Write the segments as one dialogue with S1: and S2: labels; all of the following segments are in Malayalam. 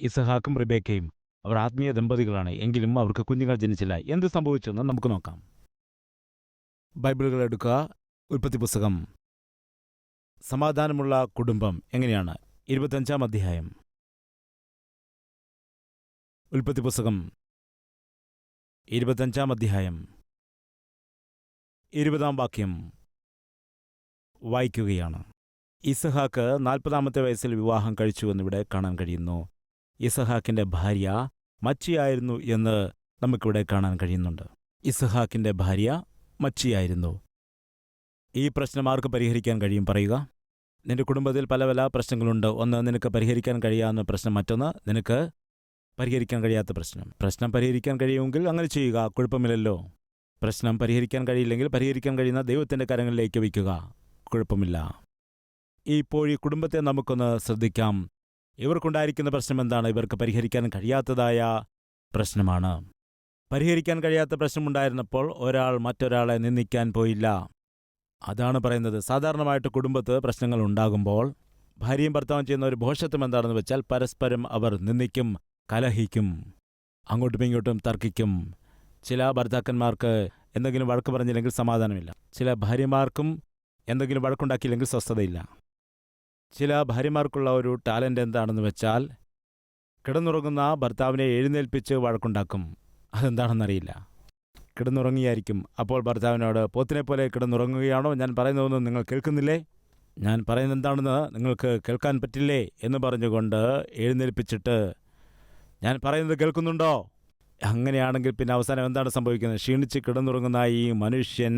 S1: ഇസഹാക്കും റിബേക്കയും അവർ ആത്മീയ ദമ്പതികളാണ്. എങ്കിലും അവർക്ക് കുഞ്ഞുങ്ങൾ ജനിച്ചില്ല. എന്ത് സംഭവിച്ചെന്ന് നമുക്ക് നോക്കാം. ബൈബിളുകൾ എടുക്കുക. ഉൽപ്പത്തി പുസ്തകം. സമാധാനമുള്ള കുടുംബം എങ്ങനെയാണ്? 25-ാം അധ്യായം. ഉൽപ്പത്തി പുസ്തകം 25-ാം അധ്യായം 20-ാം വാക്യം വായിക്കുകയാണ്. ഇസഹാക്ക് 40-ാമത്തെ വയസ്സിൽ വിവാഹം കഴിച്ചുവെന്നിവിടെ കാണാൻ കഴിയുന്നു. ഇസഹാക്കിൻ്റെ ഭാര്യ മച്ചിയായിരുന്നു എന്ന് നമുക്കിവിടെ കാണാൻ കഴിയുന്നുണ്ട്. ഇസഹാക്കിൻ്റെ ഭാര്യ മച്ചിയായിരുന്നു. ഈ പ്രശ്നം ആർക്ക് പരിഹരിക്കാൻ കഴിയും? പറയുക. നിന്റെ കുടുംബത്തിൽ പല പല പ്രശ്നങ്ങളുണ്ട്. ഒന്ന്, നിനക്ക് പരിഹരിക്കാൻ കഴിയാവുന്ന പ്രശ്നം. മറ്റൊന്ന്, നിനക്ക് പരിഹരിക്കാൻ കഴിയാത്ത പ്രശ്നം. പ്രശ്നം പരിഹരിക്കാൻ കഴിയുമെങ്കിൽ അങ്ങനെ ചെയ്യുക, കുഴപ്പമില്ലല്ലോ. പ്രശ്നം പരിഹരിക്കാൻ കഴിയില്ലെങ്കിൽ പരിഹരിക്കാൻ കഴിയുന്ന ദൈവത്തിൻ്റെ കരങ്ങളിലേക്ക് വയ്ക്കുക, കുഴപ്പമില്ല. ഇപ്പോൾ ഈ കുടുംബത്തെ നമുക്കൊന്ന് ശ്രദ്ധിക്കാം. ഇവർക്കുണ്ടായിരിക്കുന്ന പ്രശ്നം എന്താണ്? ഇവർക്ക് പരിഹരിക്കാൻ കഴിയാത്തതായ പ്രശ്നമാണ്. പരിഹരിക്കാൻ കഴിയാത്ത പ്രശ്നമുണ്ടായിരുന്നപ്പോൾ ഒരാൾ മറ്റൊരാളെ നിന്ദിക്കാൻ പോയില്ല. അതാണ് പറയുന്നത്. സാധാരണമായിട്ട് കുടുംബത്ത് പ്രശ്നങ്ങൾ ഉണ്ടാകുമ്പോൾ ഭാര്യയും ഭർത്താവും ചെയ്യുന്ന ഒരു ഭോഷത്വം എന്താണെന്ന് വെച്ചാൽ പരസ്പരം അവർ നിന്ദിക്കും, കലഹിക്കും, അങ്ങോട്ടും ഇങ്ങോട്ടും തർക്കിക്കും. ചില ഭർത്താക്കന്മാർക്ക് എന്തെങ്കിലും വഴക്ക് പറഞ്ഞില്ലെങ്കിൽ സമാധാനമില്ല. ചില ഭാര്യമാർക്കും എന്തെങ്കിലും വഴക്കുണ്ടാക്കിയില്ലെങ്കിൽ സ്വസ്ഥതയില്ല. ചില ഭാര്യമാർക്കുള്ള ഒരു ടാലൻ്റ് എന്താണെന്ന് വെച്ചാൽ കിടന്നുറങ്ങുന്ന ഭർത്താവിനെ എഴുന്നേൽപ്പിച്ച് വഴക്കുണ്ടാക്കും. അതെന്താണെന്നറിയില്ല. കിടന്നുറങ്ങിയായിരിക്കും. അപ്പോൾ ഭർത്താവിനോട്, പോത്തിനെ പോലെ കിടന്നുറങ്ങുകയാണോ? ഞാൻ പറയുന്നതൊന്നും നിങ്ങൾ കേൾക്കുന്നില്ലേ? ഞാൻ പറയുന്നത് എന്താണെന്ന് നിങ്ങൾക്ക് കേൾക്കാൻ പറ്റില്ലേ എന്ന് പറഞ്ഞുകൊണ്ട് എഴുന്നേൽപ്പിച്ചിട്ട്, ഞാൻ പറയുന്നത് കേൾക്കുന്നുണ്ടോ? അങ്ങനെയാണെങ്കിൽ പിന്നെ അവസാനം എന്താണ് സംഭവിക്കുന്നത്? ക്ഷീണിച്ച് കിടന്നുറങ്ങുന്ന ഈ മനുഷ്യൻ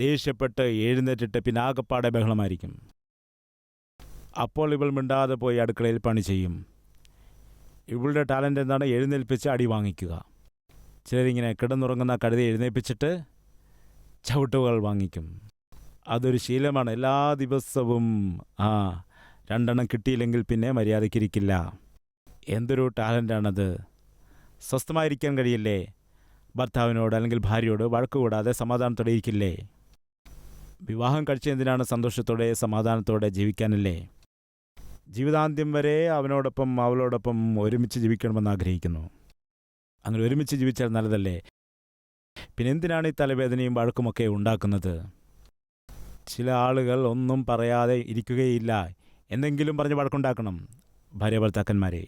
S1: ദേഷ്യപ്പെട്ട് എഴുന്നേറ്റിട്ട് പിന്നെ ആകപ്പാടെ ബഹളമായിരിക്കും. അപ്പോൾ ഇവൾ മിണ്ടാതെ പോയി അടുക്കളയിൽ പണി ചെയ്യും. ഇവളുടെ ടാലൻ്റ് എന്താണ്? എഴുന്നേൽപ്പിച്ച് അടി വാങ്ങിക്കുക. ചിലരിങ്ങനെ കിടന്നുറങ്ങുന്ന കഴുതി എഴുന്നേൽപ്പിച്ചിട്ട് ചവിട്ടുകൾ വാങ്ങിക്കും. അതൊരു ശീലമാണ്. എല്ലാ ദിവസവും 2 കിട്ടിയില്ലെങ്കിൽ പിന്നെ മര്യാദയ്ക്കിരിക്കില്ല. എന്തൊരു ടാലൻ്റാണത്! സ്വസ്ഥമായിരിക്കാൻ കഴിയില്ലേ? ഭർത്താവിനോട് അല്ലെങ്കിൽ ഭാര്യയോട് വഴക്ക് കൂടാതെ സമാധാനത്തോടെ ഇരിക്കില്ലേ? വിവാഹം കഴിച്ച എന്തിനാണ്? സന്തോഷത്തോടെ സമാധാനത്തോടെ ജീവിക്കാനല്ലേ? ജീവിതാന്ത്യം വരെ അവനോടൊപ്പം അവളോടൊപ്പം ഒരുമിച്ച് ജീവിക്കണമെന്ന് ആഗ്രഹിക്കുന്നു. അങ്ങനെ ഒരുമിച്ച് ജീവിച്ചാൽ നല്ലതല്ലേ? പിന്നെ എന്തിനാണ് ഈ തലവേദനയും വഴക്കുമൊക്കെ ഉണ്ടാക്കുന്നത്? ചില ആളുകൾ ഒന്നും പറയാതെ ഇരിക്കുകയില്ല. എന്തെങ്കിലും പറഞ്ഞ് വഴക്കുണ്ടാക്കണം. ഭാര്യ ഭർത്താക്കന്മാരെ,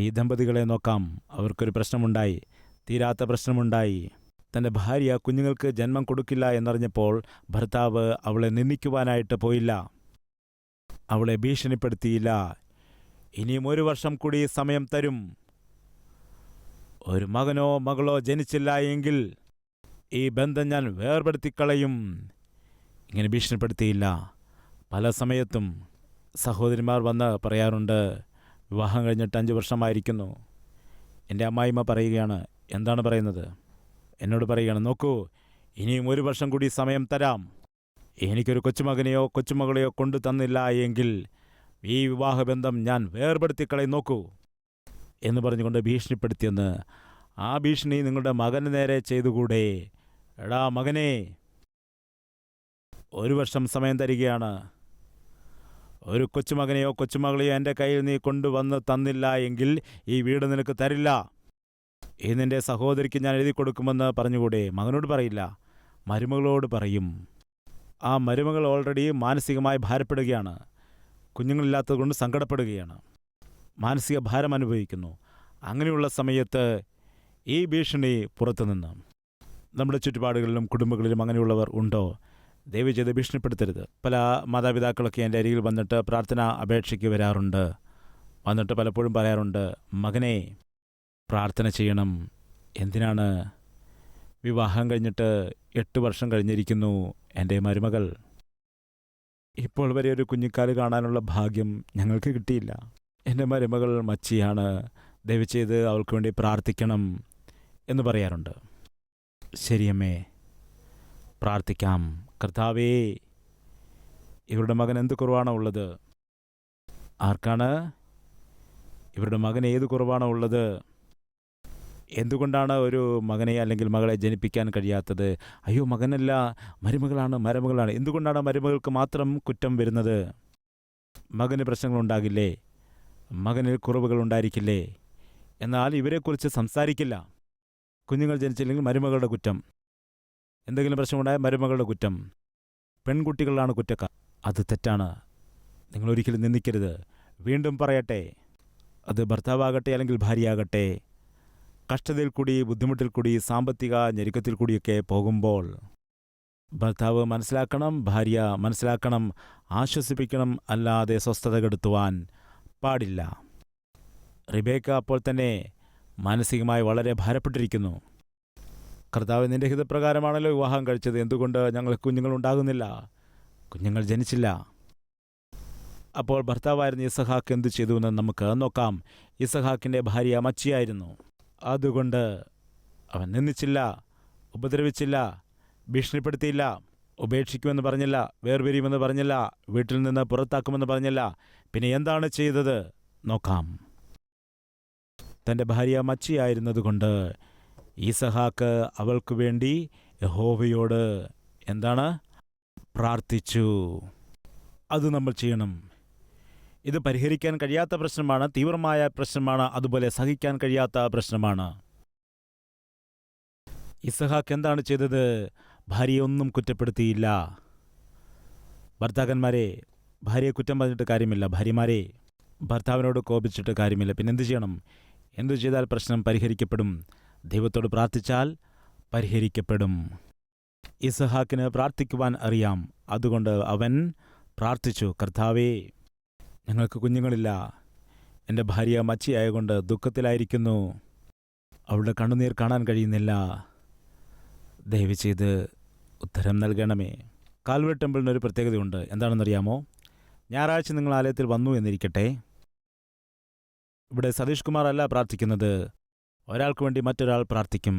S1: ഈ ദമ്പതികളെ നോക്കാം. അവർക്കൊരു പ്രശ്നമുണ്ടായി, തീരാത്ത പ്രശ്നമുണ്ടായി. തൻ്റെ ഭാര്യ കുഞ്ഞുങ്ങൾക്ക് ജന്മം കൊടുക്കില്ല എന്നറിഞ്ഞപ്പോൾ ഭർത്താവ് അവളെ നിന്ദിക്കുവാനായിട്ട് പോയില്ല, അവളെ ഭീഷണിപ്പെടുത്തിയില്ല. ഇനിയും 1 വർഷം കൂടി സമയം തരും. ഒരു മകനോ മകളോ ജനിച്ചില്ല എങ്കിൽ ഈ ബന്ധം ഞാൻ വേർപെടുത്തിക്കളയും. ഇങ്ങനെ ഭീഷണിപ്പെടുത്തിയില്ല. പല സമയത്തും സഹോദരിമാർ വന്ന് പറയാറുണ്ട്, വിവാഹം കഴിഞ്ഞിട്ട് 5 വർഷമായിരിക്കുന്നു. എൻ്റെ അമ്മായിമ്മ പറയുകയാണ്. എന്താണ് പറയുന്നത്? എന്നോട് പറയുകയാണ്, നോക്കൂ, ഇനിയും 1 വർഷം കൂടി സമയം തരാം. എനിക്കൊരു കൊച്ചുമകനെയോ കൊച്ചുമകളെയോ കൊണ്ടു തന്നില്ല എങ്കിൽ ഈ വിവാഹബന്ധം ഞാൻ വേർപെടുത്തിക്കളയും, നോക്കൂ എന്ന് പറഞ്ഞുകൊണ്ട് ഭീഷണിപ്പെടുത്തിയെന്ന്. ആ ഭീഷണി നിങ്ങളുടെ മകന് നേരെ ചെയ്തുകൂടെ? എടാ മകനെ, 1 വർഷം സമയം തരികയാണ്. ഒരു കൊച്ചുമകനെയോ കൊച്ചുമകളെയോ എൻ്റെ കയ്യിൽ നീ കൊണ്ടുവന്ന് തന്നില്ല എങ്കിൽ ഈ വീട് നിനക്ക് തരില്ല. ഈ നിൻ്റെ സഹോദരിക്ക് ഞാൻ എഴുതി കൊടുക്കുമെന്ന് പറഞ്ഞുകൂടെ? മകനോട് പറയില്ല, മരുമകളോട് പറയും. ആ മരുമകൾ ഓൾറെഡി മാനസികമായി ഭാരപ്പെടുകയാണ്. കുഞ്ഞുങ്ങളില്ലാത്തത് കൊണ്ട് സങ്കടപ്പെടുകയാണ്, മാനസിക ഭാരം അനുഭവിക്കുന്നു. അങ്ങനെയുള്ള സമയത്ത് ഈ ഭീഷണി പുറത്തുനിന്ന് നമ്മുടെ ചുറ്റുപാടുകളിലും കുടുംബങ്ങളിലും അങ്ങനെയുള്ളവർ ഉണ്ടോ? ദയവ് ചെയ്ത് ഭീഷണിപ്പെടുത്തരുത്. പല മാതാപിതാക്കളൊക്കെ എൻ്റെ അരികിൽ വന്നിട്ട് പ്രാർത്ഥന അപേക്ഷയ്ക്ക് വരാറുണ്ട്. വന്നിട്ട് പലപ്പോഴും പറയാറുണ്ട്, മകനെ പ്രാർത്ഥന ചെയ്യണം. എന്തിനാണ്? വിവാഹം കഴിഞ്ഞിട്ട് 8 വർഷം കഴിഞ്ഞിരിക്കുന്നു എൻ്റെ മരുമകൾ. ഇപ്പോൾ വരെ ഒരു കുഞ്ഞിക്കാല് കാണാനുള്ള ഭാഗ്യം ഞങ്ങൾക്ക് കിട്ടിയില്ല. എൻ്റെ മരുമകൾ മച്ചിയാണ്, ദയവ് ചെയ്ത് അവൾക്ക് വേണ്ടി പ്രാർത്ഥിക്കണം എന്ന് പറയാറുണ്ട്. ശരിയമ്മേ, പ്രാർത്ഥിക്കാം. കർത്താവേ, ഇവരുടെ മകൻ എന്ത് കുറവാണോ ഉള്ളത്? ആർക്കാണ്? ഇവരുടെ മകൻ ഏത് കുറവാണോ ഉള്ളത്? എന്തുകൊണ്ടാണ് ഒരു മകനെ അല്ലെങ്കിൽ മകളെ ജനിപ്പിക്കാൻ കഴിയാത്തത്? അയ്യോ, മകനല്ല, മരുമകളാണ്. എന്തുകൊണ്ടാണ് മരുമകൾക്ക് മാത്രം കുറ്റം വരുന്നത്? മകന് പ്രശ്നങ്ങളുണ്ടാകില്ലേ? മകനിൽ കുറവുകൾ ഉണ്ടായിരിക്കില്ലേ? എന്നാൽ ഇവരെക്കുറിച്ച് സംസാരിക്കില്ല. കുഞ്ഞുങ്ങൾ ജനിച്ചില്ലെങ്കിൽ മരുമകളുടെ കുറ്റം, എന്തെങ്കിലും പ്രശ്നമുണ്ടായ മരുമകളുടെ കുറ്റം, പെൺകുട്ടികളാണ് കുറ്റക്കാർ. അത് തെറ്റാണ്. നിങ്ങൾ ഒരിക്കലും നിന്ദിക്കരുത്. വീണ്ടും പറയട്ടെ, അത് ഭർത്താവാകട്ടെ അല്ലെങ്കിൽ ഭാര്യയാകട്ടെ, കഷ്ടതയിൽ കൂടി, ബുദ്ധിമുട്ടിൽ കൂടി, സാമ്പത്തിക ഞെരുക്കത്തിൽ കൂടിയൊക്കെ പോകുമ്പോൾ ഭർത്താവ് മനസ്സിലാക്കണം, ഭാര്യ മനസ്സിലാക്കണം, ആശ്വസിപ്പിക്കണം, അല്ലാതെ സ്വസ്ഥത കെടുത്തുവാൻ പാടില്ല. റിബേക്ക അപ്പോൾ തന്നെ മാനസികമായി വളരെ ഭാരപ്പെട്ടിരിക്കുന്നു. കർത്താവ് നിന്റെ ഹിതപ്രകാരമാണല്ലോ വിവാഹം കഴിച്ചത്, എന്തുകൊണ്ട് ഞങ്ങൾക്ക് കുഞ്ഞുങ്ങളുണ്ടാകുന്നില്ല? കുഞ്ഞുങ്ങൾ ജനിച്ചില്ല. അപ്പോൾ ഭർത്താവായിരുന്ന ഇസഹാക്ക് എന്തു ചെയ്തുവെന്ന് നമുക്ക് നോക്കാം. ഇസഹാക്കിൻ്റെ ഭാര്യ മച്ചിയായിരുന്നു. അതുകൊണ്ട് അവൻ നിന്ദിച്ചില്ല, ഉപദ്രവിച്ചില്ല, ഭീഷണിപ്പെടുത്തിയില്ല, ഉപേക്ഷിക്കുമെന്ന് പറഞ്ഞില്ല, വേർപിരിയുമെന്ന് പറഞ്ഞില്ല, വീട്ടിൽ നിന്ന് പുറത്താക്കുമെന്ന് പറഞ്ഞില്ല. പിന്നെ എന്താണ് ചെയ്തത് നോക്കാം. തൻ്റെ ഭാര്യ മച്ചിയായിരുന്നതുകൊണ്ട് ഇസഹാക്ക് അവൾക്കു വേണ്ടി യഹോവയോട് എന്താണ് പ്രാർത്ഥിച്ചു. അത് നമ്മൾ ചെയ്യണം. ഇത് പരിഹരിക്കാൻ കഴിയാത്ത പ്രശ്നമാണ്, തീവ്രമായ പ്രശ്നമാണ്, അതുപോലെ സഹിക്കാൻ കഴിയാത്ത പ്രശ്നമാണ്. ഇസഹാക്ക് എന്താണ് ചെയ്തത്? ഭാര്യയെ ഒന്നും കുറ്റപ്പെടുത്തിയില്ല. ഭർത്താക്കന്മാരെ, ഭാര്യയെ കുറ്റം പറഞ്ഞിട്ട് കാര്യമില്ല. ഭാര്യമാരെ, ഭർത്താവിനോട് കോപിച്ചിട്ട് കാര്യമില്ല. പിന്നെന്ത് ചെയ്യണം? എന്തു ചെയ്താൽ പ്രശ്നം പരിഹരിക്കപ്പെടും? ദൈവത്തോട് പ്രാർത്ഥിച്ചാൽ പരിഹരിക്കപ്പെടും. ഇസഹാക്കിന് പ്രാർത്ഥിക്കുവാൻ അറിയാം. അതുകൊണ്ട് അവൻ പ്രാർത്ഥിച്ചു, കർത്താവേ, ഞങ്ങൾക്ക് കുഞ്ഞുങ്ങളില്ല. എൻ്റെ ഭാര്യ മച്ചിയായകൊണ്ട് ദുഃഖത്തിലായിരിക്കുന്നു. അവളുടെ കണ്ണുനീർ കാണാൻ കഴിയുന്നില്ല. ദയവ് ചെയ്ത് ഉത്തരം നൽകണമേ. കാൽവറി ടെമ്പിളിനൊരു പ്രത്യേകതയുണ്ട്. എന്താണെന്നറിയാമോ? ഞായറാഴ്ച നിങ്ങൾ ആലയത്തിൽ വന്നു എന്നിരിക്കട്ടെ. ഇവിടെ സതീഷ് കുമാർ അല്ല പ്രാർത്ഥിക്കുന്നത്. ഒരാൾക്ക് വേണ്ടി മറ്റൊരാൾ പ്രാർത്ഥിക്കും.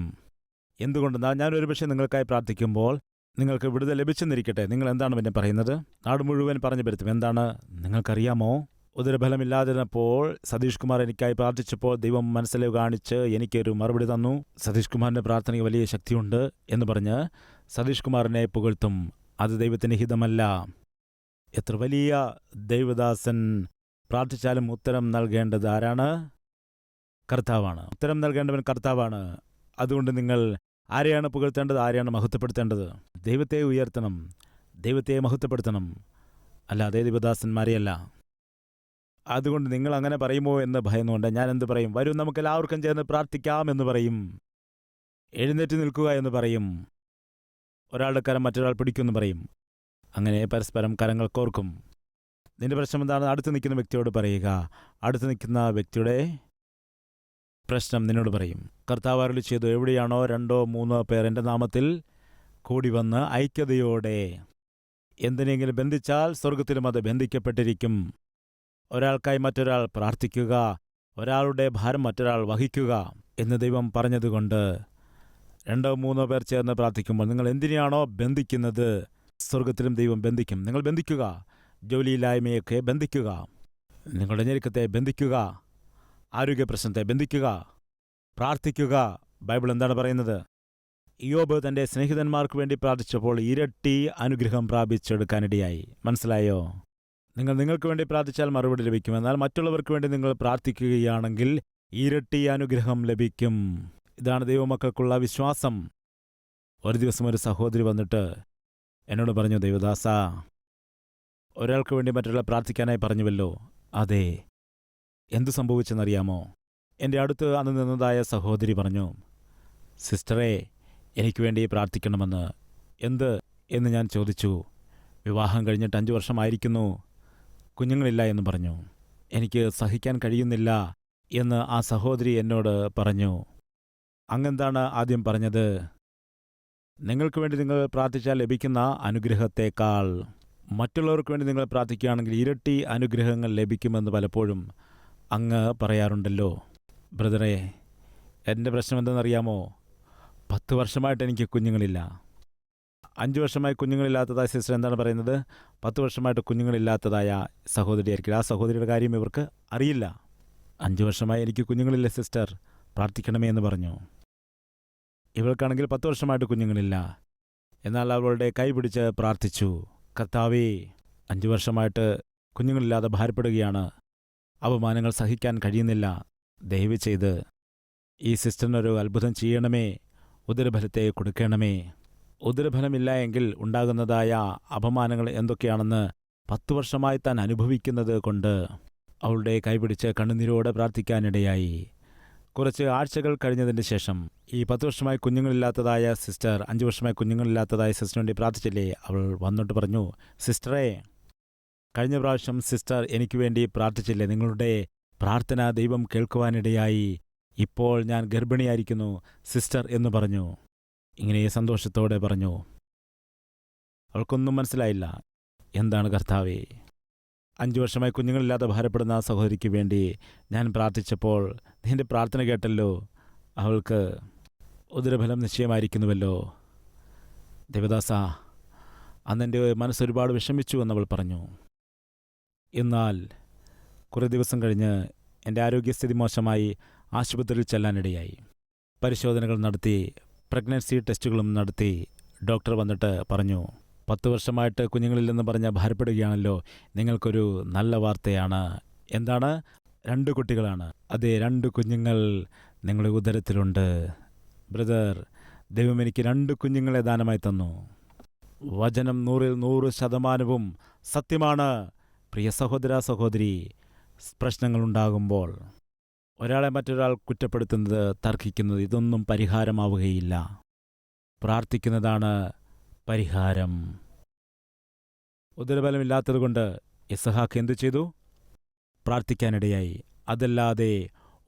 S1: എന്തുകൊണ്ടെന്നാൽ ഞാൻ ഒരുപക്ഷെ നിങ്ങൾക്കായി പ്രാർത്ഥിക്കുമ്പോൾ നിങ്ങൾക്ക് വിടുതൽ ലഭിച്ചെന്നിരിക്കട്ടെ. നിങ്ങൾ എന്താണ് പിന്നെ പറയുന്നത്? നാട് മുഴുവൻ പറഞ്ഞു പരത്തും. എന്താണ് നിങ്ങൾക്കറിയാമോ? ഉദരഫലമില്ലാതിരുന്നപ്പോൾ സതീഷ് കുമാർ എനിക്കായി പ്രാർത്ഥിച്ചപ്പോൾ ദൈവം മനസ്സിലെ കാണിച്ച് എനിക്കൊരു മറുപടി തന്നു. സതീഷ് കുമാറിൻ്റെ പ്രാർത്ഥനയ്ക്ക് വലിയ ശക്തിയുണ്ട് എന്ന് പറഞ്ഞ് സതീഷ് കുമാറിനെ പുകഴ്ത്തും. അത് ദൈവത്തിൻ്റെ ഹിതമല്ല. എത്ര വലിയ ദൈവദാസൻ പ്രാർത്ഥിച്ചാലും ഉത്തരം നൽകേണ്ടത് ആരാണ്? കർത്താവാണ്. ഉത്തരം നൽകേണ്ടവൻ കർത്താവാണ്. അതുകൊണ്ട് നിങ്ങൾ ആരെയാണ് പുകഴ്ത്തേണ്ടത്? ആരെയാണ് മഹത്വപ്പെടുത്തേണ്ടത്? ദൈവത്തെ ഉയർത്തണം, ദൈവത്തെ മഹത്വപ്പെടുത്തണം, അല്ലാതെ ദൈവദാസന്മാരെയല്ല. അതുകൊണ്ട് നിങ്ങൾ അങ്ങനെ പറയുമോ എന്ന് ഭയന്നുകൊണ്ട് ഞാൻ എന്ത് പറയും? വരും, നമുക്ക് എല്ലാവർക്കും ചേർന്ന് പ്രാർത്ഥിക്കാം എന്ന് പറയും. എഴുന്നേറ്റ് നിൽക്കുക എന്ന് പറയും. ഒരാളുടെ കരം മറ്റൊരാൾ പിടിക്കുമെന്ന് പറയും. അങ്ങനെ പരസ്പരം കരങ്ങൾ കോർക്കും. നിന്റെ പ്രശ്നം എന്താണ്? അടുത്ത് നിൽക്കുന്ന വ്യക്തിയോട് പറയുക. അടുത്ത് നിൽക്കുന്ന വ്യക്തിയുടെ പ്രശ്നം നിന്നോട് പറയും. കർത്താവ് അരുളി ചെയ്തു, എവിടെയാണോ 2 or 3 പേർ എൻ്റെ നാമത്തിൽ കൂടി വന്ന് ഐക്യതയോടെ എന്തിനെങ്കിലും ബന്ധിച്ചാൽ സ്വർഗത്തിലും അത് ബന്ധിക്കപ്പെട്ടിരിക്കും. ഒരാൾക്കായി മറ്റൊരാൾ പ്രാർത്ഥിക്കുക, ഒരാളുടെ ഭാരം മറ്റൊരാൾ വഹിക്കുക എന്ന് ദൈവം പറഞ്ഞതുകൊണ്ട് 2 or 3 പേർ ചേർന്ന് പ്രാർത്ഥിക്കുമ്പോൾ നിങ്ങൾ എന്തിനെയാണോ ബന്ധിക്കുന്നത്, സ്വർഗത്തിലും ദൈവം ബന്ധിക്കും. നിങ്ങൾ ബന്ധിക്കുക. ജോലിയില്ലായ്മയൊക്കെ ബന്ധിക്കുക, നിങ്ങളുടെ ഞെരുക്കത്തെ ബന്ധിക്കുക, ആരോഗ്യപ്രശ്നത്തെ ബന്ധിക്കുക, പ്രാർത്ഥിക്കുക. ബൈബിൾ എന്താണ് പറയുന്നത്? ഇയ്യോബ് തൻ്റെ സ്നേഹിതന്മാർക്ക് വേണ്ടി പ്രാർത്ഥിച്ചപ്പോൾ ഇരട്ടി അനുഗ്രഹം പ്രാപിച്ചെടുക്കാനിടയായി. മനസ്സിലായോ? നിങ്ങൾക്ക് വേണ്ടി പ്രാർത്ഥിച്ചാൽ മറുപടി ലഭിക്കും. എന്നാൽ മറ്റുള്ളവർക്ക് വേണ്ടി നിങ്ങൾ പ്രാർത്ഥിക്കുകയാണെങ്കിൽ ഇരട്ടി അനുഗ്രഹം ലഭിക്കും. ഇതാണ് ദൈവമക്കൾക്കുള്ള വിശ്വാസം. ഒരു ദിവസം ഒരു സഹോദരി വന്നിട്ട് എന്നോട് പറഞ്ഞു, ദൈവദാസ, ഒരാൾക്ക് വേണ്ടി മറ്റൊരാൾ പ്രാർത്ഥിക്കാനായി പറഞ്ഞുവല്ലോ. അതെ, എന്തു സംഭവിച്ചെന്നറിയാമോ? എൻ്റെ അടുത്ത് അന്ന് നിന്നതായ സഹോദരി പറഞ്ഞു, സിസ്റ്ററെ, എനിക്ക് വേണ്ടി പ്രാർത്ഥിക്കണമെന്ന്. എന്ത് എന്ന് ഞാൻ ചോദിച്ചു. വിവാഹം കഴിഞ്ഞിട്ട് 5 വർഷമായിരിക്കുന്നു, കുഞ്ഞുങ്ങളില്ല എന്ന് പറഞ്ഞു. എനിക്ക് സഹിക്കാൻ കഴിയുന്നില്ല എന്ന് ആ സഹോദരി എന്നോട് പറഞ്ഞു. അങ്ങെന്താണ് ആദ്യം പറഞ്ഞത്? നിങ്ങൾക്ക് വേണ്ടി നിങ്ങൾ പ്രാർത്ഥിച്ചാൽ ലഭിക്കുന്ന അനുഗ്രഹത്തേക്കാൾ മറ്റുള്ളവർക്ക് വേണ്ടി നിങ്ങൾ പ്രാർത്ഥിക്കുകയാണെങ്കിൽ ഇരട്ടി അനുഗ്രഹങ്ങൾ ലഭിക്കുമെന്ന് പലപ്പോഴും അങ്ങ് പറയാറുണ്ടല്ലോ. ബ്രദറെ, എൻ്റെ പ്രശ്നം എന്തെന്നറിയാമോ? 10 വർഷമായിട്ട് എനിക്ക് കുഞ്ഞുങ്ങളില്ല. 5 വർഷമായി കുഞ്ഞുങ്ങളില്ലാത്തതായ സിസ്റ്റർ എന്താണ് പറയുന്നത്? 10 വർഷമായിട്ട് കുഞ്ഞുങ്ങളില്ലാത്തതായ സഹോദരിയായിരിക്കും. ആ സഹോദരിയുടെ കാര്യം ഇവർക്ക് അറിയില്ല. 5 വർഷമായി എനിക്ക് കുഞ്ഞുങ്ങളില്ല സിസ്റ്റർ, പ്രാർത്ഥിക്കണമേ എന്ന് പറഞ്ഞു. ഇവൾക്കാണെങ്കിൽ 10 വർഷമായിട്ട് കുഞ്ഞുങ്ങളില്ല. എന്നാൽ അവളുടെ കൈ പിടിച്ച് പ്രാർത്ഥിച്ചു, കർത്താവേ, 5 വർഷമായിട്ട് കുഞ്ഞുങ്ങളില്ലാതെ ഭാരപ്പെടുകയാണ്. അപമാനങ്ങൾ സഹിക്കാൻ കഴിയുന്നില്ല. ദയവ് ചെയ്ത് ഈ സിസ്റ്ററിനൊരു അത്ഭുതം ചെയ്യണമേ, ഉദരഫലത്തെ കൊടുക്കണമേ. ഉദരഫലമില്ല എങ്കിൽ ഉണ്ടാകുന്നതായ അപമാനങ്ങൾ എന്തൊക്കെയാണെന്ന് 10 വർഷമായി താൻ അനുഭവിക്കുന്നത് കൊണ്ട് അവളുടെ കൈപിടിച്ച് കണ്ണുനീരോടെ പ്രാർത്ഥിക്കാനിടയായി. കുറച്ച് ആഴ്ചകൾ കഴിഞ്ഞതിന് ശേഷം ഈ 10 വർഷമായി കുഞ്ഞുങ്ങളില്ലാത്തതായ സിസ്റ്റർ 5 വർഷമായി കുഞ്ഞുങ്ങളില്ലാത്തതായ സിസ്റ്ററിന് വേണ്ടി പ്രാർത്ഥിച്ചില്ലേ, അവൾ വന്നിട്ട് പറഞ്ഞു, സിസ്റ്ററെ, കഴിഞ്ഞ പ്രാവശ്യം സിസ്റ്റർ എനിക്ക് വേണ്ടി പ്രാർത്ഥിച്ചില്ലേ, നിങ്ങളുടെ പ്രാർത്ഥന ദൈവം കേൾക്കുവാനിടയായി. ഇപ്പോൾ ഞാൻ ഗർഭിണിയായിരിക്കുന്നു സിസ്റ്റർ എന്ന് പറഞ്ഞു. ഇങ്ങനെ സന്തോഷത്തോടെ പറഞ്ഞു. അവൾക്കൊന്നും മനസ്സിലായില്ല. എന്താണ് കർത്താവേ, 5 വർഷമായി കുഞ്ഞുങ്ങളില്ലാതെ ഭാരപ്പെടുന്ന ആ സഹോദരിക്ക് വേണ്ടി ഞാൻ പ്രാർത്ഥിച്ചപ്പോൾ നിന്റെ പ്രാർത്ഥന കേട്ടല്ലോ, അവൾക്ക് ഉദരഫലം നിശ്ചയമായിരിക്കുന്നുവല്ലോ. ദേവദാസ, അന്നെൻ്റെ മനസ്സൊരുപാട് വിഷമിച്ചു എന്നവൾ പറഞ്ഞു. എന്നാൽ കുറേ ദിവസം കഴിഞ്ഞ് എൻ്റെ ആരോഗ്യസ്ഥിതി മോശമായി ആശുപത്രിയിൽ ചെല്ലാനിടയായി. പരിശോധനകൾ നടത്തി, പ്രഗ്നൻസി ടെസ്റ്റുകളും നടത്തി. ഡോക്ടർ വന്നിട്ട് പറഞ്ഞു, 10 വർഷമായിട്ട് കുഞ്ഞുങ്ങളില്ലെന്ന് പറഞ്ഞ് ഭാരപ്പെടുകയാണല്ലോ, നിങ്ങൾക്കൊരു നല്ല വാർത്തയാണ്. എന്താണ്? 2 കുട്ടികളാണ്. അതെ, 2 കുഞ്ഞുങ്ങൾ നിങ്ങളുടെ ഉദരത്തിലുണ്ട്. ബ്രദർ, ദൈവം എനിക്ക് 2 കുഞ്ഞുങ്ങളെ ദാനമായി തന്നു. വചനം 100% സത്യമാണ്. പ്രിയ സഹോദര സഹോദരി, പ്രശ്നങ്ങളുണ്ടാകുമ്പോൾ ഒരാളെ മറ്റൊരാൾ കുറ്റപ്പെടുത്തുന്നത്, തർക്കിക്കുന്നത്, ഇതൊന്നും പരിഹാരമാവുകയില്ല. പ്രാർത്ഥിക്കുന്നതാണ് പരിഹാരം. ഉദരബലമില്ലാത്തതുകൊണ്ട് ഇസഹാക്ക് എന്തു ചെയ്തു? പ്രാർത്ഥിക്കാനിടയായി. അതല്ലാതെ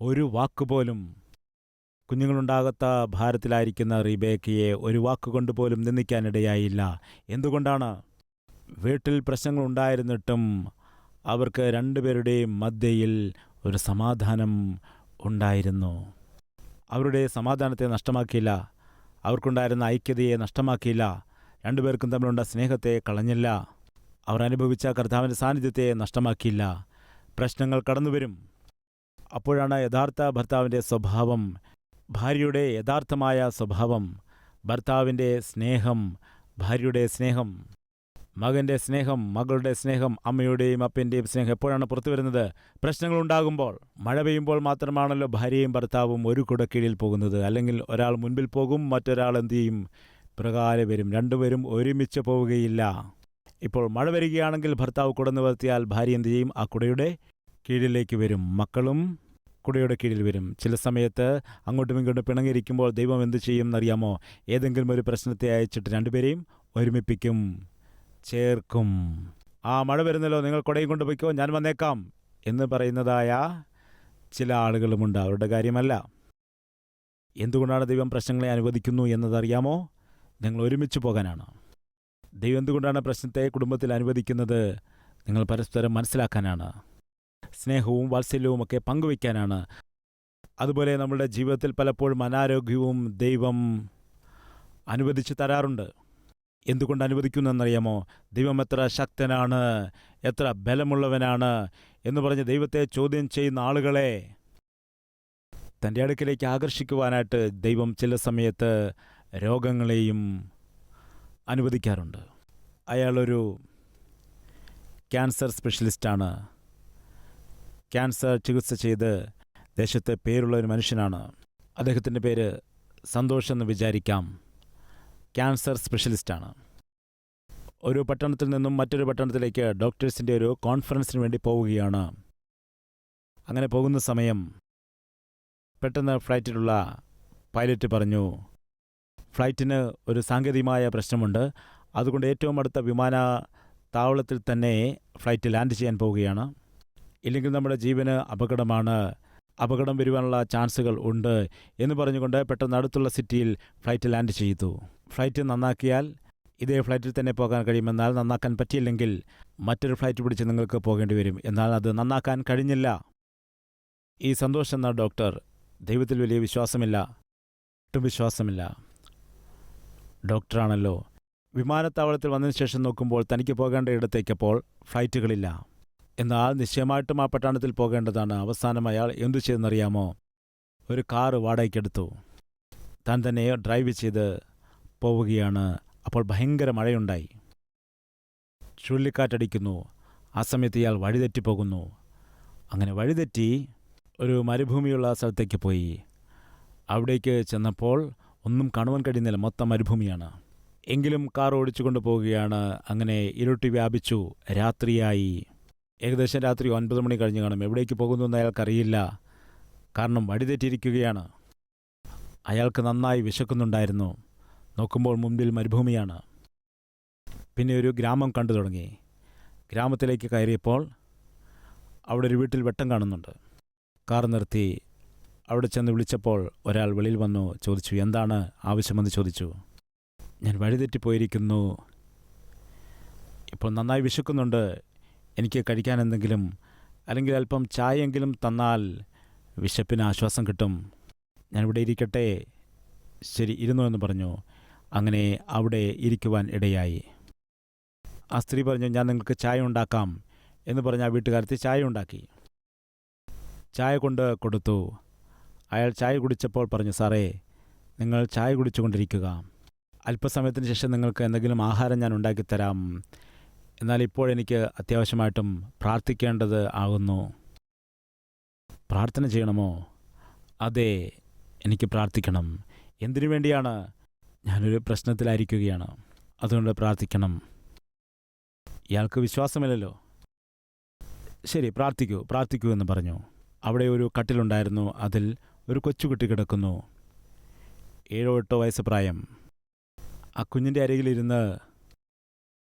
S1: ഒരു വാക്കുപോലും, കുഞ്ഞുങ്ങളുണ്ടാകാത്ത ഭാരത്തിലായിരിക്കുന്ന റിബേക്കയെ ഒരു വാക്കുകൊണ്ട് പോലും നിന്ദിക്കാനിടയായില്ല. എന്തുകൊണ്ടാണ്? വീട്ടിൽ പ്രശ്നങ്ങളുണ്ടായിരുന്നിട്ടും അവർക്ക് 2 പേരുടെയും മധ്യയിൽ ഒരു സമാധാനം ഉണ്ടായിരുന്നു. അവരുടെ സമാധാനത്തെ നഷ്ടമാക്കിയില്ല. അവർക്കുണ്ടായിരുന്ന ഐക്യതയെ നഷ്ടമാക്കിയില്ല. 2 പേർക്കും തമ്മിലുണ്ട സ്നേഹത്തെ കളഞ്ഞില്ല. അവർ അനുഭവിച്ച കർത്താവിൻ്റെ സാന്നിധ്യത്തെ നഷ്ടമാക്കിയില്ല. പ്രശ്നങ്ങൾ കടന്നുവരും. അപ്പോഴാണ് യഥാർത്ഥ ഭർത്താവിൻ്റെ സ്വഭാവം, ഭാര്യയുടെ യഥാർത്ഥമായ സ്വഭാവം, ഭർത്താവിൻ്റെ സ്നേഹം, ഭാര്യയുടെ സ്നേഹം, മകൻ്റെ സ്നേഹം, മകളുടെ സ്നേഹം, അമ്മയുടെയും അപ്പൻ്റെയും സ്നേഹം എപ്പോഴാണ് പുറത്തു വരുന്നത്? പ്രശ്നങ്ങളുണ്ടാകുമ്പോൾ. മഴ പെയ്യുമ്പോൾ മാത്രമാണല്ലോ ഭാര്യയും ഭർത്താവും ഒരു കുടക്കീഴിൽ പോകുന്നത്. അല്ലെങ്കിൽ ഒരാൾ മുൻപിൽ പോകും, മറ്റൊരാൾ എന്തു ചെയ്യും? പ്രകാരെ വരും. 2 പേരും ഒരുമിച്ച് പോവുകയില്ല. ഇപ്പോൾ മഴ വരികയാണെങ്കിൽ ഭർത്താവ് കുട നിവർത്തിയാൽ ഭാര്യ എന്തു ചെയ്യും? ആ കുടയുടെ കീഴിലേക്ക് വരും. മക്കളും കുടയുടെ കീഴിൽ വരും. ചില സമയത്ത് അങ്ങോട്ടും ഇങ്ങോട്ടും പിണങ്ങിയിരിക്കുമ്പോൾ ദൈവം എന്തു ചെയ്യും എന്നറിയാമോ? ഏതെങ്കിലും ഒരു പ്രശ്നത്തെ അയച്ചിട്ട് 2 പേരെയും ഒരുമിപ്പിക്കും, ചേർക്കും. ആ മഴ വരുന്നല്ലോ, നിങ്ങൾ കുടയും കൊണ്ടുപോയിക്കോ, ഞാൻ വന്നേക്കാം എന്ന് പറയുന്നതായ ചില ആളുകളുമുണ്ട്. അവരുടെ കാര്യമല്ല. എന്തുകൊണ്ടാണ് ദൈവം പ്രശ്നങ്ങളെ അനുവദിക്കുന്നു എന്നതറിയാമോ? നിങ്ങൾ ഒരുമിച്ച് പോകാനാണ്. ദൈവം എന്തുകൊണ്ടാണ് പ്രശ്നത്തെ കുടുംബത്തിൽ അനുവദിക്കുന്നത്? നിങ്ങൾ പരസ്പരം മനസ്സിലാക്കാനാണ്. സ്നേഹവും വാത്സല്യവും ഒക്കെ പങ്കുവയ്ക്കാനാണ്. അതുപോലെ നമ്മുടെ ജീവിതത്തിൽ പലപ്പോഴും അനാരോഗ്യവും ദൈവം അനുവദിച്ച് തരാറുണ്ട്. എന്തുകൊണ്ട് അനുവദിക്കുന്നതെന്നറിയാമോ? ദൈവം എത്ര ശക്തനാണ്, എത്ര ബലമുള്ളവനാണ് എന്ന് പറഞ്ഞ് ദൈവത്തെ ചോദ്യം ചെയ്യുന്ന ആളുകളെ തൻ്റെ അടുക്കിലേക്ക് ആകർഷിക്കുവാനായിട്ട് ദൈവം ചില സമയത്ത് രോഗങ്ങളെയും അനുവദിക്കാറുണ്ട്. അയാളൊരു ക്യാൻസർ സ്പെഷ്യലിസ്റ്റാണ്. ക്യാൻസർ ചികിത്സ ചെയ്ത് ദേശത്തെ പേരുള്ള ഒരു മനുഷ്യനാണ്. അദ്ദേഹത്തിൻ്റെ പേര് സന്തോഷ് എന്ന് വിചാരിക്കാം. ക്യാൻസർ സ്പെഷ്യലിസ്റ്റാണ്. ഒരു പട്ടണത്തിൽ നിന്നും മറ്റൊരു പട്ടണത്തിലേക്ക് ഡോക്ടേഴ്സിൻ്റെ ഒരു കോൺഫറൻസിന് വേണ്ടി പോവുകയാണ്. അങ്ങനെ പോകുന്ന സമയം പെട്ടെന്ന് ഫ്ലൈറ്റിലുള്ള പൈലറ്റ് പറഞ്ഞു, ഫ്ലൈറ്റിന് ഒരു സാങ്കേതികമായ പ്രശ്നമുണ്ട്, അതുകൊണ്ട് ഏറ്റവും അടുത്ത വിമാനത്താവളത്തിൽ തന്നെ ഫ്ലൈറ്റ് ലാൻഡ് ചെയ്യാൻ പോവുകയാണ്. ഇല്ലെങ്കിൽ നമ്മുടെ ജീവന് അപകടമാണ്, അപകടം വരുവാനുള്ള ചാൻസുകൾ ഉണ്ട് എന്ന് പറഞ്ഞുകൊണ്ട് പെട്ടെന്ന് അടുത്തുള്ള സിറ്റിയിൽ ഫ്ലൈറ്റ് ലാൻഡ് ചെയ്തു. ഫ്ലൈറ്റ് നന്നാക്കിയാൽ ഇതേ ഫ്ലൈറ്റിൽ തന്നെ പോകാൻ കഴിയുമെന്നാൽ നന്നാക്കാൻ പറ്റിയില്ലെങ്കിൽ മറ്റൊരു ഫ്ലൈറ്റ് പിടിച്ച് നിങ്ങൾക്ക് പോകേണ്ടി വരും. എന്നാൽ അത് നന്നാക്കാൻ കഴിഞ്ഞില്ല. ഈ സന്തോഷ് എന്ന ഡോക്ടർ ദൈവത്തിൽ വലിയ വിശ്വാസമില്ല, ഒട്ടും വിശ്വാസമില്ല. ഡോക്ടറാണല്ലോ. വിമാനത്താവളത്തിൽ വന്നതിന് ശേഷം നോക്കുമ്പോൾ തനിക്ക് പോകേണ്ട ഇടത്തേക്കപ്പോൾ ഫ്ലൈറ്റുകളില്ല. എന്നാൽ നിശ്ചയമായിട്ടും ആ പട്ടണത്തിൽ പോകേണ്ടതാണ്. അവസാനം അയാൾ എന്തു ചെയ്തെന്നറിയാമോ? ഒരു കാറ് വാടകയ്ക്കെടുത്തു. താൻ തന്നെ ഡ്രൈവ് ചെയ്ത് പോവുകയാണ്. അപ്പോൾ ഭയങ്കര മഴയുണ്ടായി. ചുഴലിക്കാറ്റടിക്കുന്നു. ആ സമയത്ത് ഇയാൾ വഴിതെറ്റിപ്പോകുന്നു. അങ്ങനെ വഴിതെറ്റി ഒരു മരുഭൂമിയുള്ള സ്ഥലത്തേക്ക് പോയി. അവിടേക്ക് ചെന്നപ്പോൾ ഒന്നും കാണുവാൻ കഴിയുന്നില്ല, മൊത്തം മരുഭൂമിയാണ്. എങ്കിലും കാർ ഓടിച്ചുകൊണ്ട് പോവുകയാണ്. അങ്ങനെ ഇരുട്ടി വ്യാപിച്ചു, രാത്രിയായി. ഏകദേശം രാത്രി 9 മണി കഴിഞ്ഞ് കാണും. എവിടേക്ക് പോകുന്നു എന്ന് അയാൾക്കറിയില്ല, കാരണം വഴിതെറ്റിയിരിക്കുകയാണ്. അയാൾക്ക് നന്നായി വിശക്കുന്നുണ്ടായിരുന്നു. നോക്കുമ്പോൾ മുൻപിൽ മരുഭൂമിയാണ്. പിന്നെ ഒരു ഗ്രാമം കണ്ടു തുടങ്ങി. ഗ്രാമത്തിലേക്ക് കയറിയപ്പോൾ അവിടെ ഒരു വീട്ടിൽ വെട്ടം കാണുന്നുണ്ട്. കാർ നിർത്തി. അവിടെ ചെന്ന് വിളിച്ചപ്പോൾ ഒരാൾ വെളിയിൽ വന്നു. ചോദിച്ചു, എന്താണ് ആവശ്യമെന്ന് ചോദിച്ചു. ഞാൻ വഴിതെറ്റിപ്പോയിരിക്കുന്നു, ഇപ്പോൾ നന്നായി വിശക്കുന്നുണ്ട്, എനിക്ക് കഴിക്കാൻ എന്തെങ്കിലും അല്ലെങ്കിൽ അല്പം ചായയെങ്കിലും തന്നാൽ വിശപ്പിന് ആശ്വാസം കിട്ടും. ഞാനിവിടെ ഇരിക്കട്ടെ. ശരി, ഇരുന്നു എന്ന് പറഞ്ഞു. അങ്ങനെ അവിടെ ഇരിക്കുവാൻ ഇടയായി. ആ സ്ത്രീ പറഞ്ഞു, ഞാൻ നിങ്ങൾക്ക് ചായ ഉണ്ടാക്കാം എന്ന് പറഞ്ഞ് ആ വീട്ടുകാരത്തി ചായ ഉണ്ടാക്കി. ചായ കൊണ്ട് കൊടുത്തു. അയാൾ ചായ കുടിച്ചപ്പോൾ പറഞ്ഞു, സാറേ, നിങ്ങൾ ചായ കുടിച്ചുകൊണ്ടിരിക്കുക, അല്പസമയത്തിന് ശേഷം നിങ്ങൾക്ക് എന്തെങ്കിലും ആഹാരം ഞാൻ ഉണ്ടാക്കിത്തരാം. എന്നാൽ ഇപ്പോഴെനിക്ക് അത്യാവശ്യമായിട്ടും പ്രാർത്ഥിക്കേണ്ടത് ആകുന്നു. പ്രാർത്ഥന ചെയ്യണമോ? അതെ, എനിക്ക് പ്രാർത്ഥിക്കണം. എന്തിനു വേണ്ടിയാണ്? ഞാനൊരു പ്രശ്നത്തിലായിരിക്കുകയാണ്, അതുകൊണ്ട് പ്രാർത്ഥിക്കണം. ഇയാൾക്ക് വിശ്വാസമില്ലല്ലോ. ശരി, പ്രാർത്ഥിക്കൂ പ്രാർത്ഥിക്കൂ എന്ന് പറഞ്ഞു. അവിടെ ഒരു കട്ടിലുണ്ടായിരുന്നു. അതിൽ ഒരു കൊച്ചുകുട്ടി കിടക്കുന്നു, 7 or 8 വയസ്സ് പ്രായം. ആ കുഞ്ഞിൻ്റെ അരികിലിരുന്ന്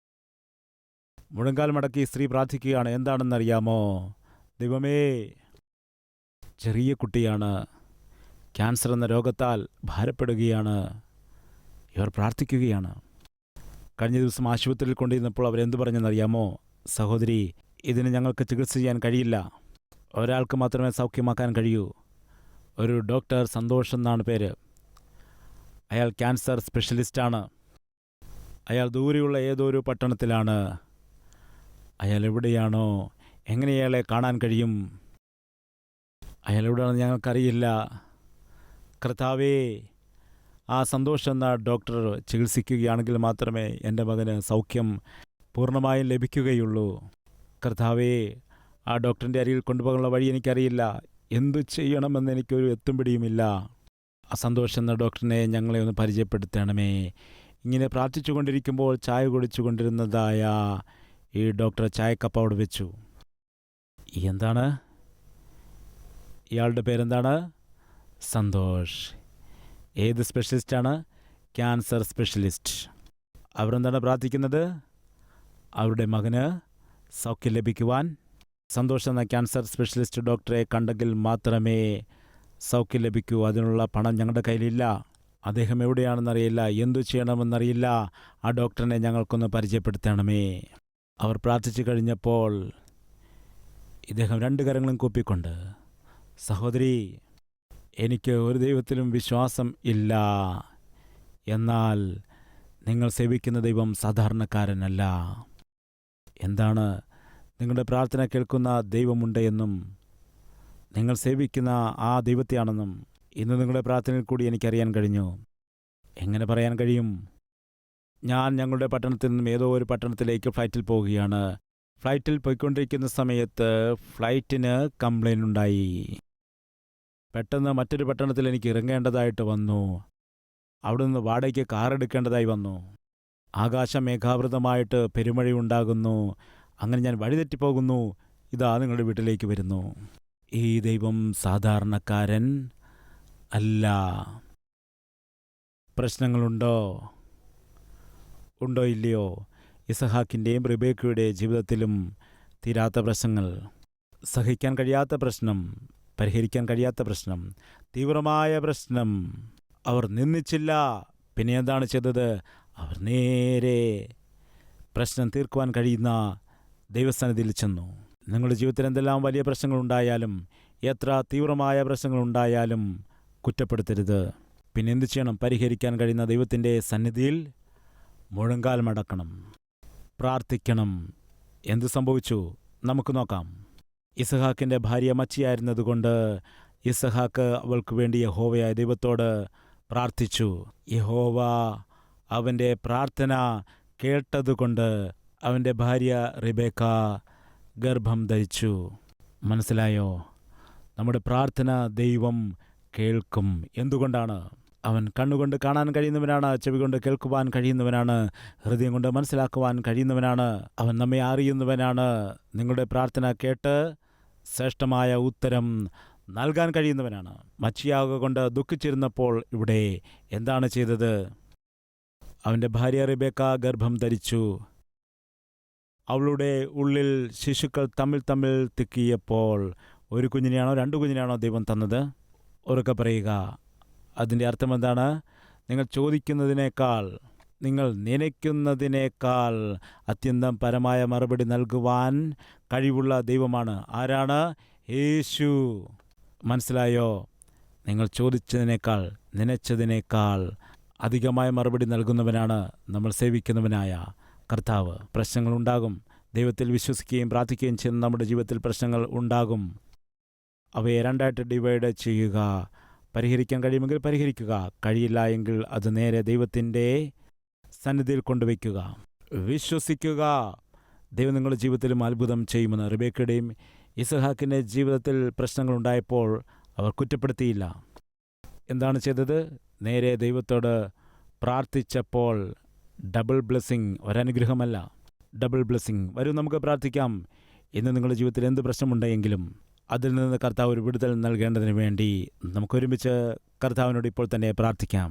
S1: മുഴങ്കാൽ മടക്കി സ്ത്രീ പ്രാർത്ഥിക്കുകയാണ്. എന്താണെന്നറിയാമോ? ദൈവമേ, ചെറിയ കുട്ടിയാണ്, ക്യാൻസർ എന്ന രോഗത്താൽ ഭാരപ്പെടുകയാണ്. ഇവർ പ്രാർത്ഥിക്കുകയാണ്. കഴിഞ്ഞ ദിവസം ആശുപത്രിയിൽ കൊണ്ടിരുന്നപ്പോൾ അവരെന്തു പറഞ്ഞെന്നറിയാമോ? സഹോദരി, ഇതിന് ഞങ്ങൾക്ക് ചികിത്സ ചെയ്യാൻ കഴിയില്ല, ഒരാൾക്ക് മാത്രമേ സൗഖ്യമാക്കാൻ കഴിയൂ. ഒരു ഡോക്ടർ, സന്തോഷ് എന്നാണ് പേര്. അയാൾ ക്യാൻസർ സ്പെഷ്യലിസ്റ്റാണ്. അയാൾ ദൂരെയുള്ള ഏതോ ഒരു പട്ടണത്തിലാണ്. അയാൾ എവിടെയാണോ, എങ്ങനെ അയാളെ കാണാൻ കഴിയും? അയാൾ എവിടെയാണെന്ന് ഞങ്ങൾക്കറിയില്ല. കർത്താവേ, ആ സന്തോഷ് എന്ന ഡോക്ടർ ചികിത്സിക്കുകയാണെങ്കിൽ മാത്രമേ എൻ്റെ മകന് സൗഖ്യം പൂർണ്ണമായും ലഭിക്കുകയുള്ളൂ. കർത്താവേ, ആ ഡോക്ടറിൻ്റെ അരികിൽ കൊണ്ടുപോകാനുള്ള വഴി എനിക്കറിയില്ല. എന്തു ചെയ്യണമെന്ന് എനിക്കൊരു എത്തും പിടിയുമില്ല. ആ സന്തോഷ് എന്ന ഡോക്ടറിനെ ഞങ്ങളെ ഒന്ന് പരിചയപ്പെടുത്തണമേ. ഇങ്ങനെ പ്രാർത്ഥിച്ചു കൊണ്ടിരിക്കുമ്പോൾ ചായ കുടിച്ചു കൊണ്ടിരുന്നതായ ഈ ഡോക്ടർ ചായക്കപ്പ് അവിടെ വെച്ചു. എന്താണ് ഇയാളുടെ പേരെന്താണ്? സന്തോഷ്. ഏത് സ്പെഷ്യലിസ്റ്റാണ്? Cancer specialist. അവരെന്താണ് പ്രാർത്ഥിക്കുന്നത്? അവരുടെ മകന് സൗഖ്യം ലഭിക്കുവാൻ. സന്തോഷ് എന്ന ക്യാൻസർ സ്പെഷ്യലിസ്റ്റ് ഡോക്ടറെ കണ്ടെങ്കിൽ മാത്രമേ സൗഖ്യം ലഭിക്കൂ. അതിനുള്ള പണം ഞങ്ങളുടെ കയ്യിലില്ല. അദ്ദേഹം എവിടെയാണെന്നറിയില്ല, എന്തു ചെയ്യണമെന്നറിയില്ല. ആ ഡോക്ടറിനെ ഞങ്ങൾക്കൊന്ന് പരിചയപ്പെടുത്തണമേ. അവർ പ്രാർത്ഥിച്ചു കഴിഞ്ഞപ്പോൾ ഇദ്ദേഹം 2 കരങ്ങളും കൂപ്പിക്കൊണ്ട്, സഹോദരി, എനിക്ക് ഒരു ദൈവത്തിലും വിശ്വാസം ഇല്ല, എന്നാൽ നിങ്ങൾ സേവിക്കുന്ന ദൈവം സാധാരണക്കാരനല്ല. എന്താണ്? നിങ്ങളുടെ പ്രാർത്ഥന കേൾക്കുന്ന ദൈവമുണ്ട് എന്നും നിങ്ങൾ സേവിക്കുന്ന ആ ദൈവത്തെയാണെന്നും ഇന്ന് നിങ്ങളുടെ പ്രാർത്ഥനയിൽ കൂടി എനിക്കറിയാൻ കഴിഞ്ഞു. എങ്ങനെ പറയാൻ കഴിയും? ഞാൻ ഞങ്ങളുടെ പട്ടണത്തിൽ നിന്നും ഏതോ ഒരു പട്ടണത്തിലേക്ക് ഫ്ലൈറ്റിൽ പോവുകയാണ്. ഫ്ലൈറ്റിൽ പോയിക്കൊണ്ടിരിക്കുന്ന സമയത്ത് ഫ്ലൈറ്റിന് കംപ്ലൈൻ്റ് ഉണ്ടായി. പെട്ടെന്ന് മറ്റൊരു പട്ടണത്തിൽ എനിക്ക് ഇറങ്ങേണ്ടതായിട്ട് വന്നു. അവിടെ നിന്ന് വാടകയ്ക്ക് കാർ എടുക്കേണ്ടതായി വന്നു. ആകാശം മേഘാവൃതമായിട്ട് പെരുമഴയുണ്ടാകുന്നു. അങ്ങനെ ഞാൻ വഴിതെറ്റിപ്പോകുന്നു. ഇതാ നിങ്ങളുടെ വീട്ടിലേക്ക് വരുന്നു. ഈ ദൈവം സാധാരണക്കാരൻ അല്ല. പ്രശ്നങ്ങളുണ്ടോ? ഉണ്ടോ ഇല്ലയോ? ഇസഹാക്കിൻ്റെയും റിബേക്കയുടെയും ജീവിതത്തിലും തീരാത്ത പ്രശ്നങ്ങൾ, സഹിക്കാൻ കഴിയാത്ത പ്രശ്നം, പരിഹരിക്കാൻ കഴിയാത്ത പ്രശ്നം, തീവ്രമായ പ്രശ്നം. അവർ നിന്ദിച്ചില്ല. പിന്നെ എന്താണ് ചെയ്തത്? അവർ നേരെ പ്രശ്നം തീർക്കുവാൻ കഴിയുന്ന ദൈവസന്നിധിയിൽ ചെന്നു. നിങ്ങളുടെ ജീവിതത്തിൽ എന്തെല്ലാം വലിയ പ്രശ്നങ്ങളുണ്ടായാലും, എത്ര തീവ്രമായ പ്രശ്നങ്ങളുണ്ടായാലും കുറ്റപ്പെടുത്തരുത്. പിന്നെ എന്തു ചെയ്യണം? പരിഹരിക്കാൻ കഴിയുന്ന ദൈവത്തിൻ്റെ സന്നിധിയിൽ മുഴങ്കാൽ മടക്കണം, പ്രാർത്ഥിക്കണം. എന്തു സംഭവിച്ചു? നമുക്ക് നോക്കാം. ഇസഹാക്കിൻ്റെ ഭാര്യ മച്ചിയായിരുന്നതുകൊണ്ട് ഇസഹാക്ക് അവൾക്ക് വേണ്ടി യഹോവയായ ദൈവത്തോട് പ്രാർത്ഥിച്ചു. യഹോവ അവൻ്റെ പ്രാർത്ഥന കേട്ടതുകൊണ്ട് അവൻ്റെ ഭാര്യ റിബേക്ക ഗർഭം ധരിച്ചു. മനസ്സിലായോ? നമ്മുടെ പ്രാർത്ഥന ദൈവം കേൾക്കും. എന്തുകൊണ്ടാണ്? അവൻ കണ്ണുകൊണ്ട് കാണാൻ കഴിയുന്നവനാണ്, ചെവി കൊണ്ട് കേൾക്കുവാൻ കഴിയുന്നവനാണ്, ഹൃദയം കൊണ്ട് മനസ്സിലാക്കുവാൻ കഴിയുന്നവനാണ്. അവൻ നമ്മെ അറിയുന്നവനാണ്. നിങ്ങളുടെ പ്രാർത്ഥന കേട്ട് ശ്രേഷ്ഠമായ ഉത്തരം നൽകാൻ കഴിയുന്നവനാണ്. മച്ചിയാക കൊണ്ട് ദുഃഖിച്ചിരുന്നപ്പോൾ ഇവിടെ എന്താണ് ചെയ്തത്? അവൻ്റെ ഭാര്യ റിബേക്ക ഗർഭം ധരിച്ചു. അവളുടെ ഉള്ളിൽ ശിശുക്കൾ തമ്മിൽ തിക്കിയപ്പോൾ ഒരു കുഞ്ഞിനെയാണോ 2 കുഞ്ഞിനെയാണോ ദൈവം തന്നത്? ഉറക്കെ പറയുക. അതിൻ്റെ അർത്ഥം എന്താണ്? നിങ്ങൾ ചോദിക്കുന്നതിനേക്കാൾ, നിങ്ങൾ നനയ്ക്കുന്നതിനേക്കാൾ അത്യന്തം പരമായ മറുപടി നൽകുവാൻ കഴിവുള്ള ദൈവമാണ്. ആരാണ്? യേശു. മനസ്സിലായോ? നിങ്ങൾ ചോദിച്ചതിനേക്കാൾ, നനച്ചതിനേക്കാൾ അധികമായ മറുപടി നൽകുന്നവനാണ് നമ്മൾ സേവിക്കുന്നവനായ കർത്താവ്. പ്രശ്നങ്ങളുണ്ടാകും. ദൈവത്തിൽ വിശ്വസിക്കുകയും പ്രാർത്ഥിക്കുകയും ചെയ്യുന്ന നമ്മുടെ ജീവിതത്തിൽ പ്രശ്നങ്ങൾ ഉണ്ടാകും. അവയെ 2ആയിട്ട് ഡിവൈഡ് ചെയ്യുക. പരിഹരിക്കാൻ കഴിയുമെങ്കിൽ പരിഹരിക്കുക, കഴിയില്ല എങ്കിൽ അത് നേരെ ദൈവത്തിൻ്റെ സന്നിധിയിൽ കൊണ്ടുവയ്ക്കുക. വിശ്വസിക്കുക, ദൈവം നിങ്ങളുടെ ജീവിതത്തിലും അത്ഭുതം ചെയ്യുമെന്ന്. റിബേക്കയുടെയും ഇസഹാക്കിൻ്റെ ജീവിതത്തിൽ പ്രശ്നങ്ങളുണ്ടായപ്പോൾ അവർ കുറ്റപ്പെടുത്തിയില്ല. എന്താണ് ചെയ്തത്? നേരെ ദൈവത്തോട് പ്രാർത്ഥിച്ചപ്പോൾ ഡബിൾ ബ്ലെസ്സിങ്, ഒരനുഗ്രഹമല്ല, ഡബിൾ ബ്ലെസ്സിങ്. വരും, നമുക്ക് പ്രാർത്ഥിക്കാം. ഇന്ന് നിങ്ങളുടെ ജീവിതത്തിൽ എന്ത് പ്രശ്നമുണ്ടെങ്കിലും അതിൽ നിന്ന് കർത്താവ് ഒരു വിടുതൽ നൽകേണ്ടതിന് വേണ്ടി നമുക്കൊരുമിച്ച് കർത്താവിനോട് ഇപ്പോൾ തന്നെ പ്രാർത്ഥിക്കാം.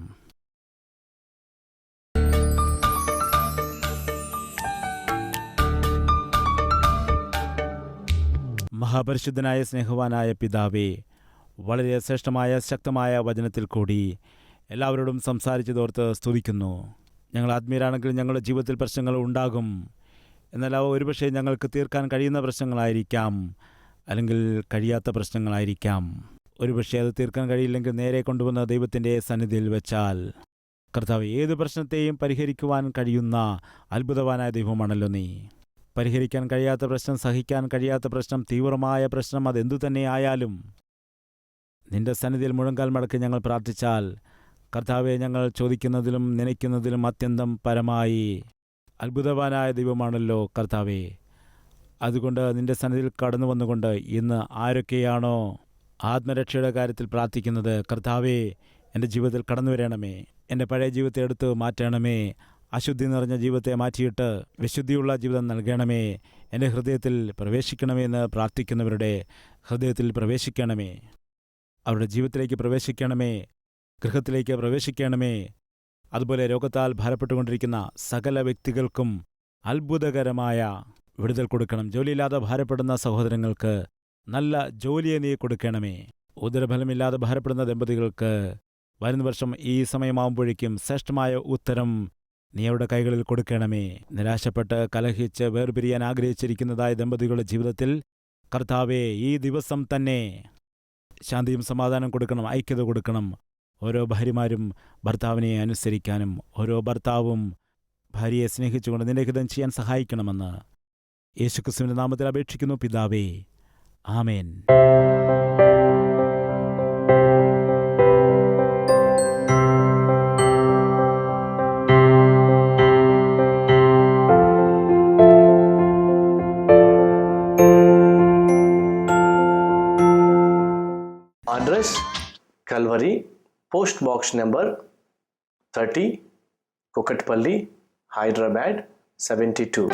S1: മഹാപരിശുദ്ധനായ സ്നേഹവാനായ പിതാവേ, വളരെ ശ്രേഷ്ഠമായ ശക്തമായ വചനത്തിൽ കൂടി എല്ലാവരോടും സംസാരിച്ചതോർത്ത് സ്തുതിക്കുന്നു. ഞങ്ങൾ ആത്മീയരാണെങ്കിൽ ഞങ്ങളുടെ ജീവിതത്തിൽ പ്രശ്നങ്ങൾ ഉണ്ടാകും. എന്നാൽ അവ ഒരുപക്ഷെ ഞങ്ങൾക്ക് തീർക്കാൻ കഴിയുന്ന പ്രശ്നങ്ങളായിരിക്കാം, അല്ലെങ്കിൽ കഴിയാത്ത പ്രശ്നങ്ങളായിരിക്കാം. ഒരുപക്ഷെ അത് തീർക്കാൻ കഴിയില്ലെങ്കിൽ നേരെ കൊണ്ടുവന്ന ദൈവത്തിൻ്റെ സന്നിധിയിൽ വെച്ചാൽ, കർത്താവ്, ഏത് പ്രശ്നത്തെയും പരിഹരിക്കുവാൻ കഴിയുന്ന അത്ഭുതവാനായ ദൈവമാണല്ലോ നീ. പരിഹരിക്കാൻ കഴിയാത്ത പ്രശ്നം, സഹിക്കാൻ കഴിയാത്ത പ്രശ്നം, തീവ്രമായ പ്രശ്നം, അതെന്തു തന്നെ ആയാലും നിന്റെ സന്നിധിയിൽ മുഴങ്കാൽ മടക്കി ഞങ്ങൾ പ്രാർത്ഥിച്ചാൽ, കർത്താവെ, ഞങ്ങൾ ചോദിക്കുന്നതിലും നനയ്ക്കുന്നതിലും അത്യന്തം പരമായി അത്ഭുതവാനായ ദൈവമാണല്ലോ കർത്താവെ. അതുകൊണ്ട് നിന്റെ സന്നിധിയിൽ കടന്നു വന്നുകൊണ്ട് ഇന്ന് ആരൊക്കെയാണോ ആത്മരക്ഷയുടെ കാര്യത്തിൽ പ്രാർത്ഥിക്കുന്നത്, കർത്താവെ, എൻ്റെ ജീവിതത്തിൽ കടന്നു വരണമേ, എൻ്റെ പഴയ ജീവിതത്തെ എടുത്ത് മാറ്റണമേ, അശുദ്ധി നിറഞ്ഞ ജീവിതത്തെ മാറ്റിയിട്ട് വിശുദ്ധിയുള്ള ജീവിതം നൽകണമേ, എൻ്റെ ഹൃദയത്തിൽ പ്രവേശിക്കണമേ എന്ന് പ്രാർത്ഥിക്കുന്നവരുടെ ഹൃദയത്തിൽ പ്രവേശിക്കണമേ, അവരുടെ ജീവിതത്തിലേക്ക് പ്രവേശിക്കണമേ, ഗൃഹത്തിലേക്ക് പ്രവേശിക്കണമേ. അതുപോലെ രോഗത്താൽ ഭാരപ്പെട്ടുകൊണ്ടിരിക്കുന്ന സകല വ്യക്തികൾക്കും അത്ഭുതകരമായ വിടുതൽ കൊടുക്കണം. ജോലിയില്ലാതെ ഭാരപ്പെടുന്ന സഹോദരങ്ങൾക്ക് നല്ല ജോലിയെ നീ കൊടുക്കണമേ. ഉദരഫലമില്ലാതെ ഭാരപ്പെടുന്ന ദമ്പതികൾക്ക് വരുന്ന വർഷം ഈ സമയമാകുമ്പോഴേക്കും ശ്രേഷ്ഠമായ ഉത്തരം നീ അവരുടെ കൈകളിൽ കൊടുക്കണമേ. നിരാശപ്പെട്ട് കലഹിച്ച് വേർപിരിയാൻ ആഗ്രഹിച്ചിരിക്കുന്നതായ ദമ്പതികളുടെ ജീവിതത്തിൽ കർത്താവേ, ഈ ദിവസം തന്നെ ശാന്തിയും സമാധാനം കൊടുക്കണം, ഐക്യത കൊടുക്കണം. ഓരോ ഭാര്യമാരും ഭർത്താവിനെ അനുസരിക്കാനും ഓരോ ഭർത്താവും ഭാര്യയെ സ്നേഹിച്ചുകൊണ്ട് നിന്റെ ഹിതം ചെയ്യാൻ സഹായിക്കണമെന്ന് യേശുക്രിസ്തുവിന്റെ നാമത്തിൽ അപേക്ഷിക്കുന്നു പിതാവേ, ആമേൻ.
S2: Address: Calvary, Post Box number 30, Kukatpalli, Hyderabad 72.